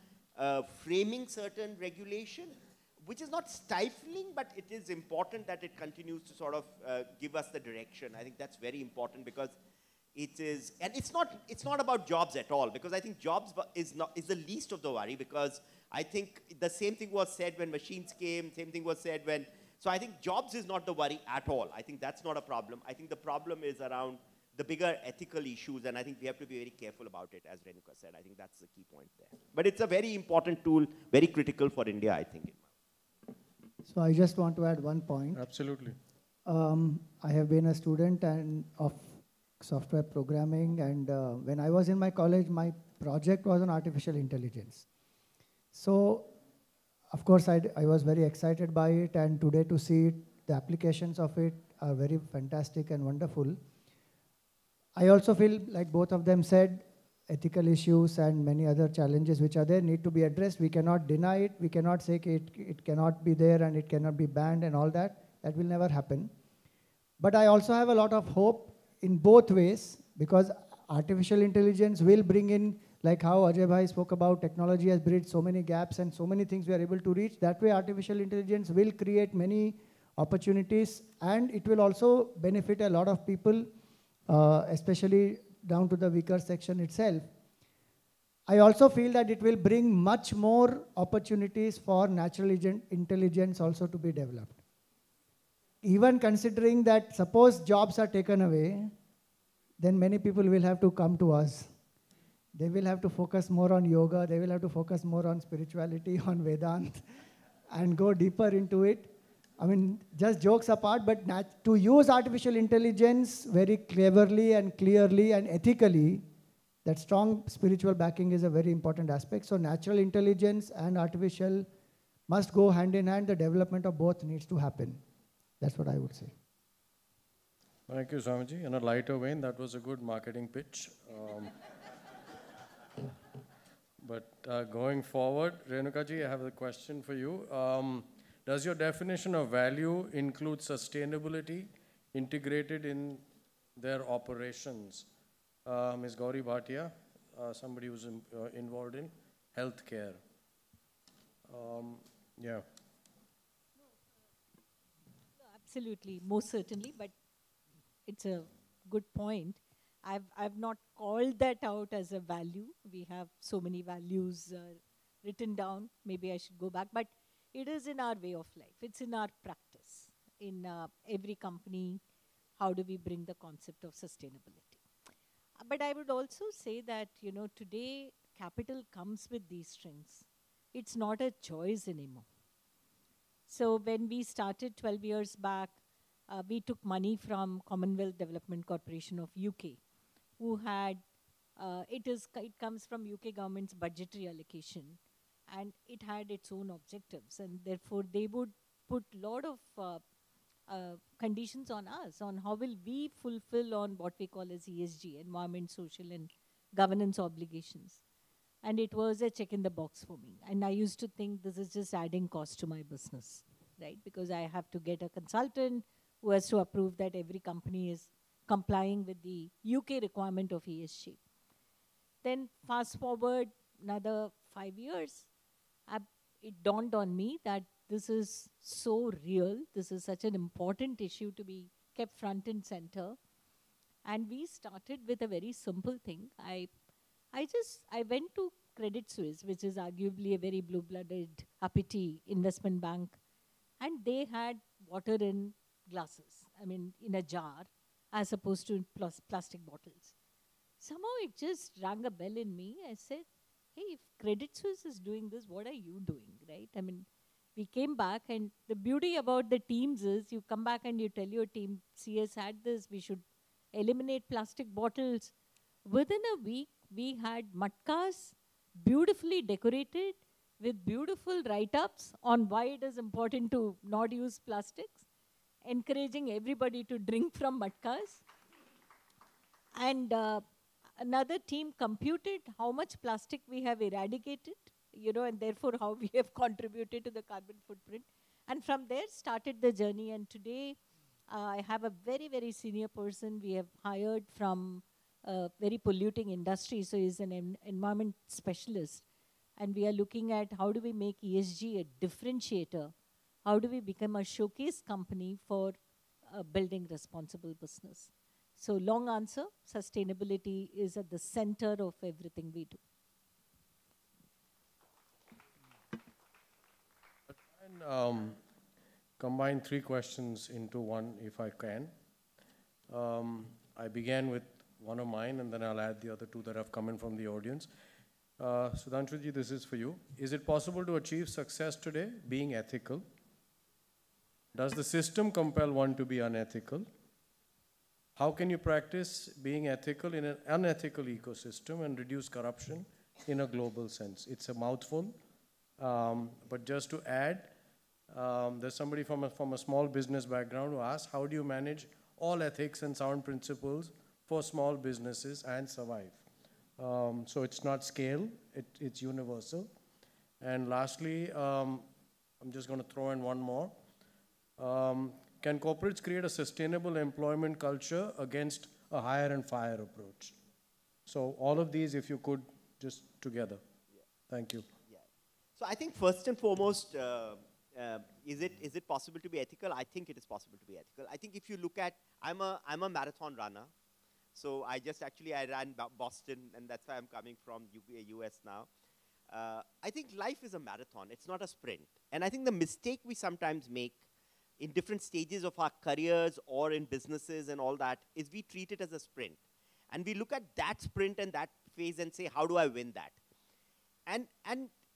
framing certain regulation, which is not stifling, but it is important that it continues to sort of give us the direction. I think that's very important because it is, and it's not about jobs at all, because I think jobs is the least of the worry, because I think the same thing was said when machines came, same thing was said when, so I think jobs is not the worry at all. I think that's not a problem. I think the problem is around the bigger ethical issues, and I think we have to be very careful about it, as Renuka said. I think that's the key point there. But it's a very important tool, very critical for India, I think. So I just want to add one point. Absolutely. I have been a student of software programming, and when I was in my college, my project was on artificial intelligence. So, of course, I was very excited by it, and today to see it, the applications of it are very fantastic and wonderful. I also feel, like both of them said, ethical issues and many other challenges which are there need to be addressed. We cannot deny it. We cannot say it cannot be there and it cannot be banned and all that. That will never happen. But I also have a lot of hope in both ways, because artificial intelligence will bring in, like how Ajay Bhai spoke about, technology has bridged so many gaps and so many things we are able to reach. That way, artificial intelligence will create many opportunities, and it will also benefit a lot of people, especially down to the weaker section itself. I also feel that it will bring much more opportunities for natural intelligence also to be developed. Even considering that suppose jobs are taken away, then many people will have to come to us. They will have to focus more on yoga, they will have to focus more on spirituality, on Vedant, and go deeper into it. I mean, just jokes apart, but to use artificial intelligence very cleverly and clearly and ethically, that strong spiritual backing is a very important aspect. So natural intelligence and artificial must go hand in hand. The development of both needs to happen. That's what I would say. Thank you, Swamiji. In a lighter vein, that was a good marketing pitch. But going forward, Renuka ji, I have a question for you. Does your definition of value include sustainability integrated in their operations? Ms. Gauri Bhatia, somebody who's involved in healthcare. Yeah. Absolutely, most certainly, but it's a good point. I've not called that out as a value. We have so many values written down. Maybe I should go back, but it is in our way of life. It's in our practice. In every company, how do we bring the concept of sustainability? But I would also say that, you know, today capital comes with these strings. It's not a choice anymore. So when we started 12 years back, we took money from Commonwealth Development Corporation of UK, who had, it comes from UK government's budgetary allocation, and it had its own objectives, and therefore they would put a lot of conditions on us on how will we fulfill on what we call as ESG, environment, social and governance obligations. And it was a check in the box for me. And I used to think this is just adding cost to my business, right? Because I have to get a consultant who has to approve that every company is complying with the UK requirement of ESG. Then fast forward another 5 years, it dawned on me that this is so real. This is such an important issue to be kept front and center. And we started with a very simple thing. I went to Credit Suisse, which is arguably a very blue-blooded, uppity investment bank, and they had water in glasses, I mean, in a jar, as opposed to plastic bottles. Somehow it just rang a bell in me. I said, hey, if Credit Suisse is doing this, what are you doing, right? I mean, we came back, and the beauty about the teams is you come back and you tell your team, CS had this, we should eliminate plastic bottles. Within a week, we had matkas beautifully decorated with beautiful write-ups on why it is important to not use plastics, encouraging everybody to drink from matkas. And another team computed how much plastic we have eradicated, you know, and therefore how we have contributed to the carbon footprint. And from there started the journey. And today, I have a very, very senior person we have hired from a very polluting industry. So he's an environment specialist. And we are looking at how do we make ESG a differentiator? How do we become a showcase company for building responsible business? So long answer, sustainability is at the center of everything we do. And combine three questions into one, if I can. I began with one of mine, and then I'll add the other two that have come in from the audience. Sudhanshuji, this is for you. Is it possible to achieve success today being ethical? Does the system compel one to be unethical? How can you practice being ethical in an unethical ecosystem and reduce corruption in a global sense? It's a mouthful, but just to add, there's somebody from a small business background who asked, how do you manage all ethics and sound principles for small businesses and survive? So it's not scale, it's universal. And lastly, I'm just going to throw in one more. Can corporates create a sustainable employment culture against a hire and fire approach? So all of these, if you could, just together. Yeah. Thank you. Yeah. So I think first and foremost, is it possible to be ethical? I think it is possible to be ethical. I think if you look at, I'm a marathon runner. So I ran Boston, and that's why I'm coming from US now. I think life is a marathon. It's not a sprint. And I think the mistake we sometimes make in different stages of our careers or in businesses and all that is we treat it as a sprint. And we look at that sprint and that phase and say, how do I win that? And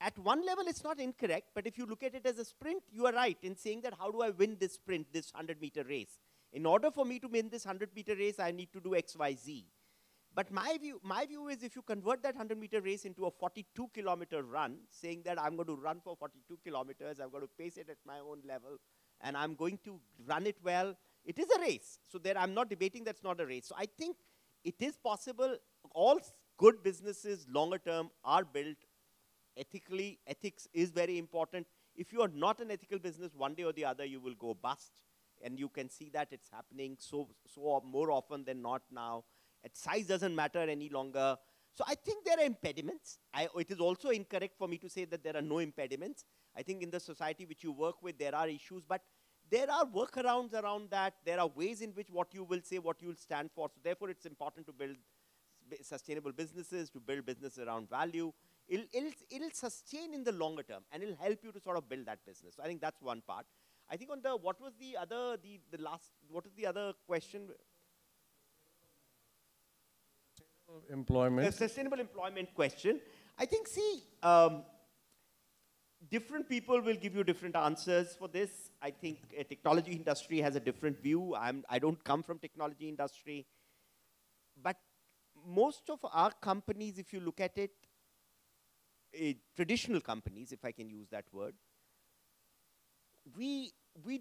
at one level, it's not incorrect, but if you look at it as a sprint, you are right in saying that how do I win this sprint, this 100-meter race? In order for me to win this 100-meter race, I need to do X, Y, Z. But my view is if you convert that 100-meter race into a 42-kilometer run, saying that I'm going to run for 42 kilometers, I'm going to pace it at my own level, and I'm going to run it well, it is a race. So there, I'm not debating that's not a race. So I think it is possible. All good businesses, longer term, are built ethically. Ethics is very important. If you are not an ethical business, one day or the other, you will go bust. And you can see that it's happening so more often than not now. Size doesn't matter any longer. So I think there are impediments. It is also incorrect for me to say that there are no impediments. I think in the society which you work with, there are issues, but there are workarounds around that. There are ways in which what you will say, what you will stand for. So therefore, it's important to build sustainable businesses, to build business around value. It'll sustain in the longer term, and it'll help you to sort of build that business. So I think that's one part. I think on the, what was the other question? Employment. The sustainable employment question. I think, see, different people will give you different answers for this. I think a technology industry has a different view. I don't come from technology industry. But most of our companies, if you look at it, traditional companies, if I can use that word, we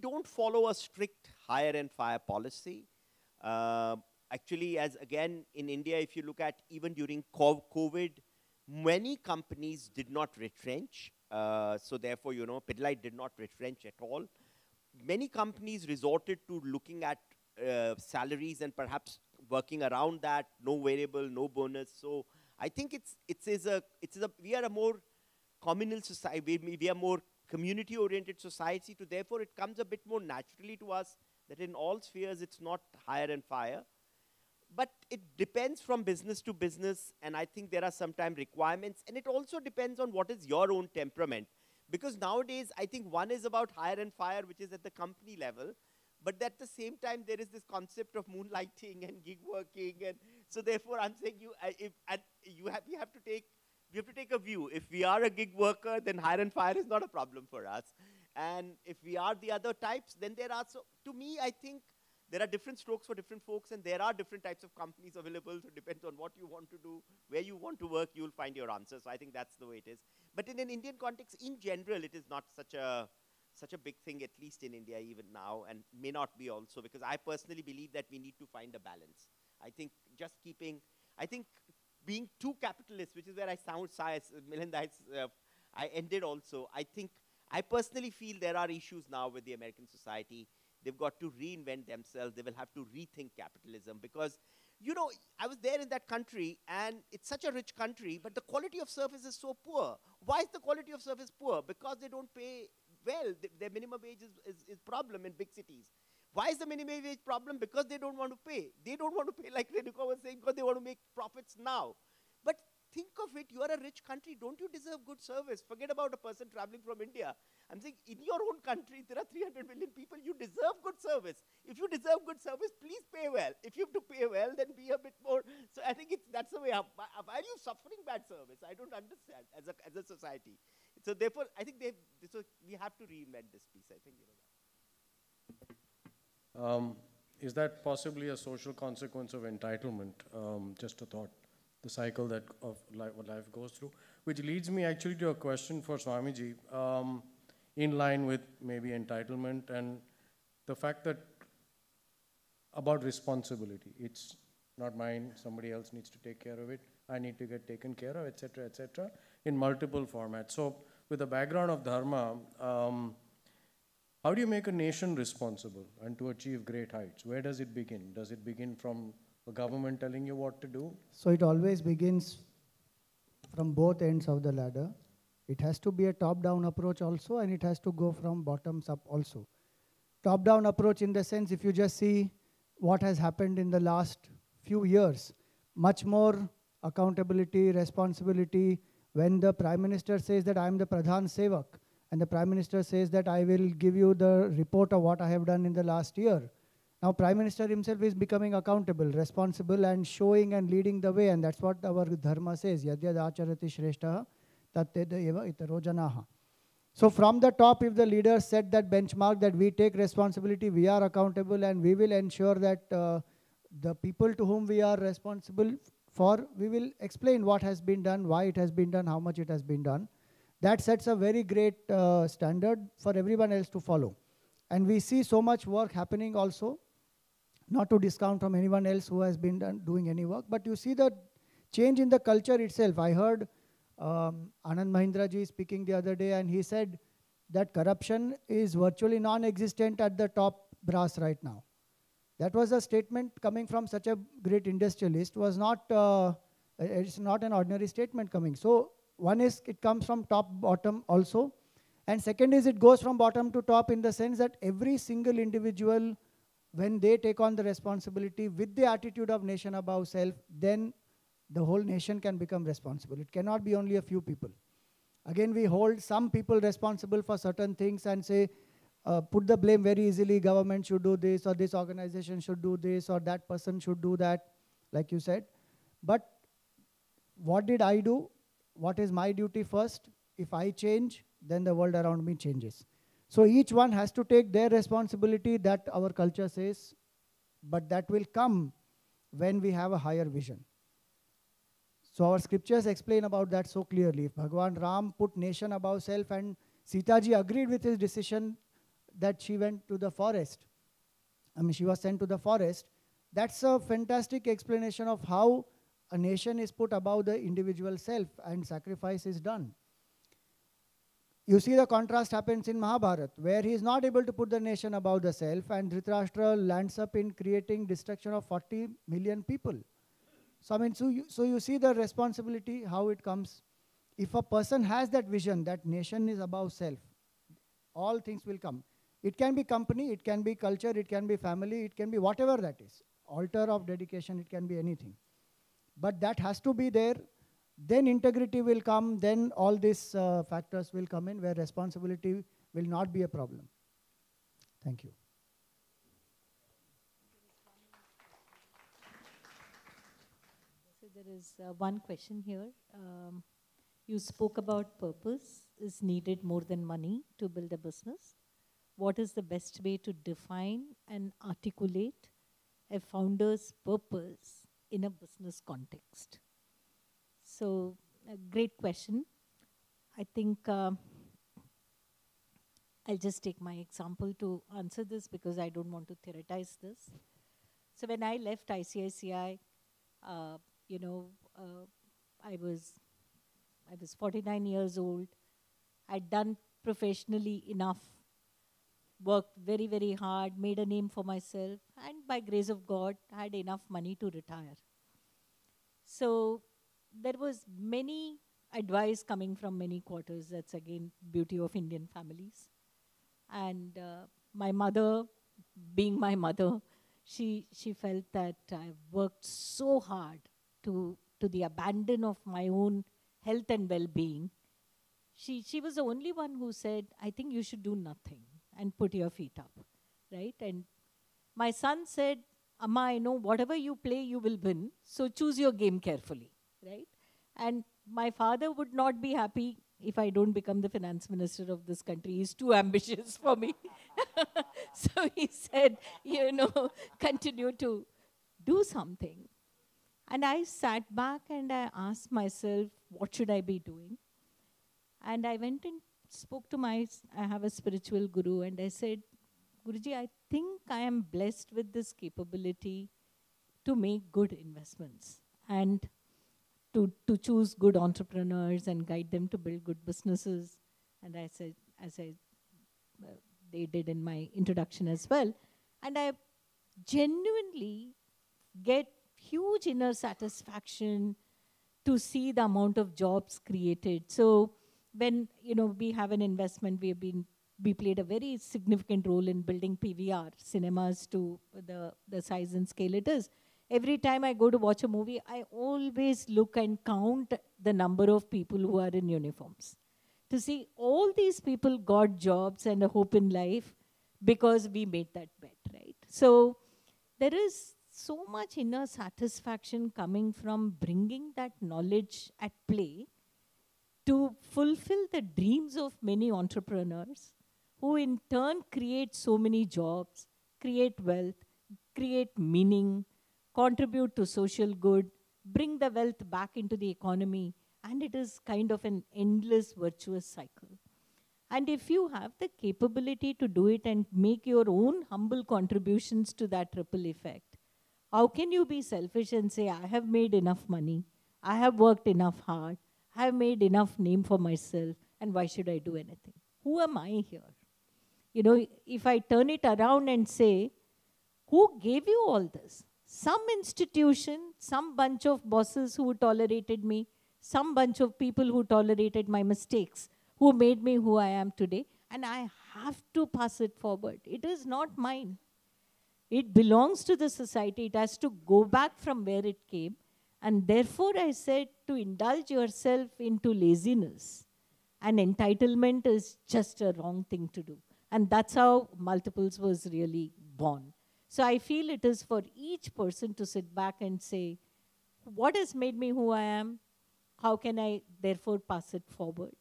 don't follow a strict hire and fire policy. Actually, as again, in India, if you look at even during COVID, many companies did not retrench. So therefore, you know, Pidilite did not retrench at all. Many companies resorted to looking at salaries and perhaps working around that, no variable, no bonus. So I think we are a more communal society, we are more community-oriented society, so therefore it comes a bit more naturally to us that in all spheres it's not hire and fire. But it depends from business to business, and I think there are sometimes requirements, and it also depends on what is your own temperament. Because nowadays, I think one is about hire and fire, which is at the company level, but at the same time, there is this concept of moonlighting and gig working, and so therefore I'm saying we have to take a view. If we are a gig worker, then hire and fire is not a problem for us. And if we are the other types, then there are, so to me, I think there are different strokes for different folks, and there are different types of companies available. So it depends on what you want to do, where you want to work, you'll find your answer. So I think that's the way it is. But in an Indian context, in general, it is not such a big thing, at least in India even now, and may not be also, because I personally believe that we need to find a balance. I think being too capitalist, which is where I sound Melinda, I ended also. I personally feel there are issues now with the American society. They've got to reinvent themselves. They will have to rethink capitalism because, you know, I was there in that country and it's such a rich country, but the quality of service is so poor. Why is the quality of service poor? Because they don't pay well. Their minimum wage is problem in big cities. Why is the minimum wage problem? Because they don't want to pay. They don't want to pay, like Renuka was saying, because they want to make profits now. But think of it, you are a rich country. Don't you deserve good service? Forget about a person traveling from India. I'm saying in your own country, there are 300 million people. You deserve good service. If you deserve good service, please pay well. If you have to pay well, then be a bit more. So I think that's the way. Why are you suffering bad service? I don't understand as a society. So therefore, I think we have to reinvent this piece. I think, you know that. Is that possibly a social consequence of entitlement? Just a thought. The cycle that of what life goes through. Which leads me actually to a question for Swamiji, in line with maybe entitlement and the fact that about responsibility. It's not mine, somebody else needs to take care of it. I need to get taken care of, etc., in multiple formats. So with the background of dharma, how do you make a nation responsible and to achieve great heights? Where does it begin? Does it begin from a government telling you what to do? So it always begins from both ends of the ladder. It has to be a top-down approach also, and it has to go from bottoms up also. Top-down approach in the sense, if you just see what has happened in the last few years, much more accountability, responsibility. When the Prime Minister says that I am the Pradhan Sevak, and the Prime Minister says that I will give you the report of what I have done in the last year. Now Prime Minister himself is becoming accountable, responsible, and showing and leading the way, and that's what our dharma says, yadyad acharati shreshtaha tatteda eva itaro janaha. So from the top, if the leaders set that benchmark that we take responsibility, we are accountable, and we will ensure that the people to whom we are responsible for, we will explain what has been done, why it has been done, how much it has been done. That sets a very great standard for everyone else to follow. And we see so much work happening also, not to discount from anyone else who has been doing any work, but you see the change in the culture itself. I heard Anand Mahindra ji speaking the other day, and he said that corruption is virtually non-existent at the top brass right now. That was a statement coming from such a great industrialist. Was not, it's not an ordinary statement coming. So one is it comes from top, bottom also. And second is it goes from bottom to top in the sense that every single individual, when they take on the responsibility with the attitude of nation above self, then the whole nation can become responsible. It cannot be only a few people. Again, we hold some people responsible for certain things and say, put the blame very easily, government should do this, or this organization should do this, or that person should do that, like you said. But what did I do? What is my duty first? If I change, then the world around me changes. So each one has to take their responsibility, that our culture says, but that will come when we have a higher vision. So our scriptures explain about that so clearly. If Bhagwan Ram put nation above self, and Sita ji agreed with his decision that she went to the forest, she was sent to the forest, that's a fantastic explanation of how a nation is put above the individual self and sacrifice is done. You see the contrast happens in Mahabharata, where he is not able to put the nation above the self, and Dhritarashtra lands up in creating destruction of 40 million people. So you see the responsibility, how it comes. If a person has that vision, that nation is above self, all things will come. It can be company, it can be culture, it can be family, it can be whatever that is. Altar of dedication, it can be anything. But that has to be there. Then integrity will come, then all these factors will come in where responsibility will not be a problem. Thank you. So there is one question here. You spoke about purpose is needed more than money to build a business. What is the best way to define and articulate a founder's purpose in a business context? So, a great question. I think I'll just take my example to answer this because I don't want to theorize this. So when I left ICICI, I was 49 years old. I'd done professionally enough, worked very, very hard, made a name for myself, and by grace of God, had enough money to retire. So there was many advice coming from many quarters. That's again beauty of Indian families. And my mother, being my mother, she felt that I worked so hard to the abandon of my own health and well-being. She was the only one who said, I think you should do nothing and put your feet up, right? And my son said, Amma, I know whatever you play, you will win, so choose your game carefully, right? And my father would not be happy. if I don't become the finance minister of this country, he's too ambitious for me. So he said, continue to do something. And I sat back and I asked myself, what should I be doing? And I went and spoke to I have a spiritual guru, and I said, Guruji, I think I am blessed with this capability to make good investments and to choose good entrepreneurs and guide them to build good businesses. And I said, they did in my introduction as well. And I genuinely get huge inner satisfaction to see the amount of jobs created. So when we have an investment, we played a very significant role in building PVR cinemas to the size and scale it is. Every time I go to watch a movie, I always look and count the number of people who are in uniforms. To see all these people got jobs and a hope in life because we made that bet, right? So there is so much inner satisfaction coming from bringing that knowledge at play to fulfill the dreams of many entrepreneurs who in turn create so many jobs, create wealth, create meaning, contribute to social good, bring the wealth back into the economy, and it is kind of an endless virtuous cycle. And if you have the capability to do it and make your own humble contributions to that ripple effect, how can you be selfish and say, I have made enough money, I have worked enough hard, I have made enough name for myself, and why should I do anything? Who am I here? If I turn it around and say, who gave you all this? Some institution, some bunch of bosses who tolerated me, some bunch of people who tolerated my mistakes, who made me who I am today, and I have to pass it forward. It is not mine. It belongs to the society. It has to go back from where it came. And therefore, I said to indulge yourself into laziness and entitlement is just a wrong thing to do. And that's how Multiples was really born. So I feel it is for each person to sit back and say, what has made me who I am? How can I therefore pass it forward?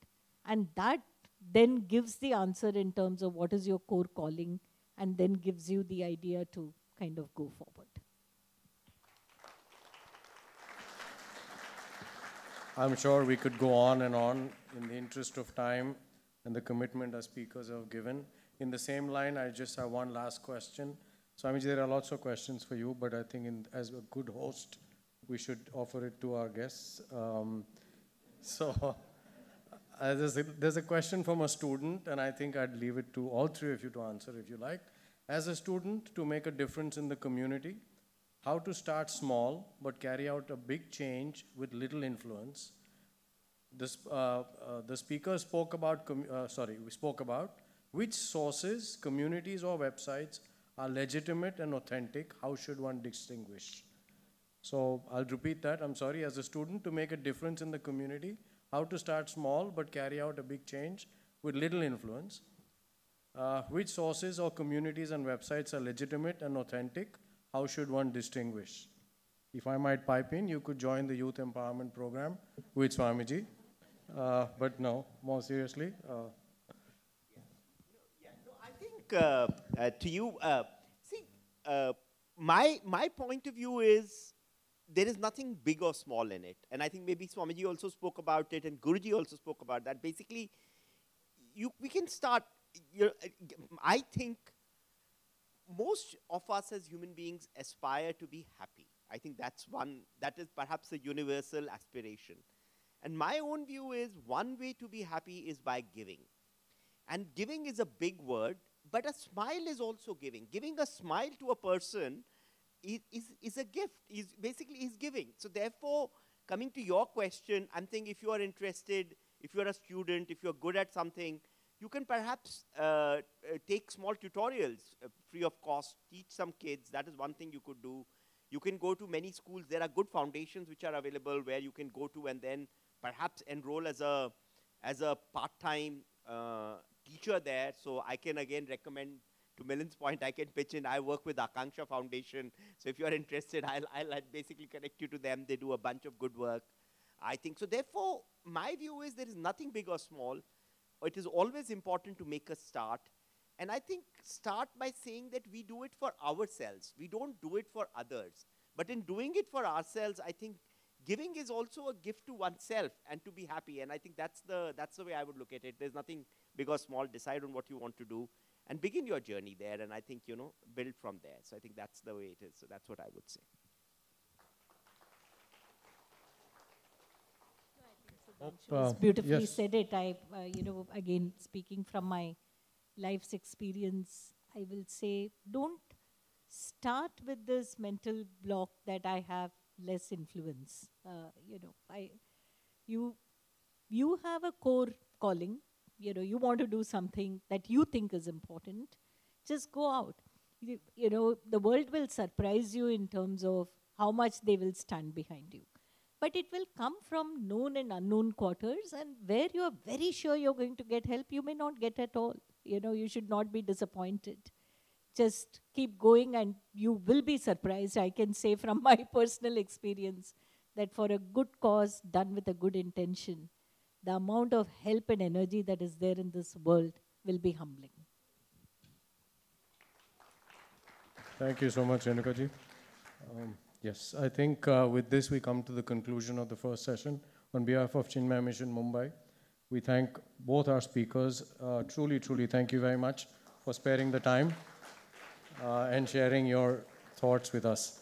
And that then gives the answer in terms of what is your core calling, and then gives you the idea to kind of go forward. I'm sure we could go on and on in the interest of time and the commitment our speakers have given. In the same line, I just have one last question. Swamiji, there are lots of questions for you, but I think as a good host, we should offer it to our guests. There's a question from a student, and I think I'd leave it to all three of you to answer if you like. As a student, to make a difference in the community, how to start small but carry out a big change with little influence. The speaker spoke about, which sources, communities or websites are legitimate and authentic. How should one distinguish? So I'll repeat that. I'm sorry. As a student, to make a difference in the community, how to start small but carry out a big change with little influence. Which sources or communities and websites are legitimate and authentic? How should one distinguish? If I might pipe in, you could join the youth empowerment program with Swamiji. But no, more seriously. I think to you, my point of view is there is nothing big or small in it. And I think maybe Swamiji also spoke about it and Guruji also spoke about that. Basically, we can start, I think most of us as human beings aspire to be happy. I think that is perhaps a universal aspiration. And my own view is one way to be happy is by giving. And giving is a big word, but a smile is also giving. Giving a smile to a person is a gift, is giving. So therefore, coming to your question, I'm thinking if you are interested, if you're a student, if you're good at something, you can perhaps take small tutorials free of cost, teach some kids. That is one thing you could do. You can go to many schools. There are good foundations which are available where you can go to and then perhaps enroll as a part-time teacher there. So I can again recommend, to Milin's point, I can pitch in. I work with Akanksha Foundation. So if you're interested, I'll basically connect you to them. They do a bunch of good work. I think. So therefore, my view is there is nothing big or small. It is always important to make a start. And I think start by saying that we do it for ourselves. We don't do it for others. But in doing it for ourselves, I think giving is also a gift to oneself and to be happy. And I think that's the way I would look at it. There's nothing big or small. Decide on what you want to do and begin your journey there. And I think, build from there. So I think that's the way it is. So that's what I would say. Beautifully yes. said it. Again, speaking from my life's experience, I will say, don't start with this mental block that I have less influence. You have a core calling. You want to do something that you think is important. Just go out. The world will surprise you in terms of how much they will stand behind you. But it will come from known and unknown quarters, and where you are very sure you're going to get help, you may not get at all. You should not be disappointed. Just keep going and you will be surprised. I can say from my personal experience that for a good cause done with a good intention, the amount of help and energy that is there in this world will be humbling. Thank you so much, Renuka ji. Yes, I think with this we come to the conclusion of the first session. On behalf of Chinmaya Mission Mumbai, we thank both our speakers. Truly, truly, thank you very much for sparing the time and sharing your thoughts with us.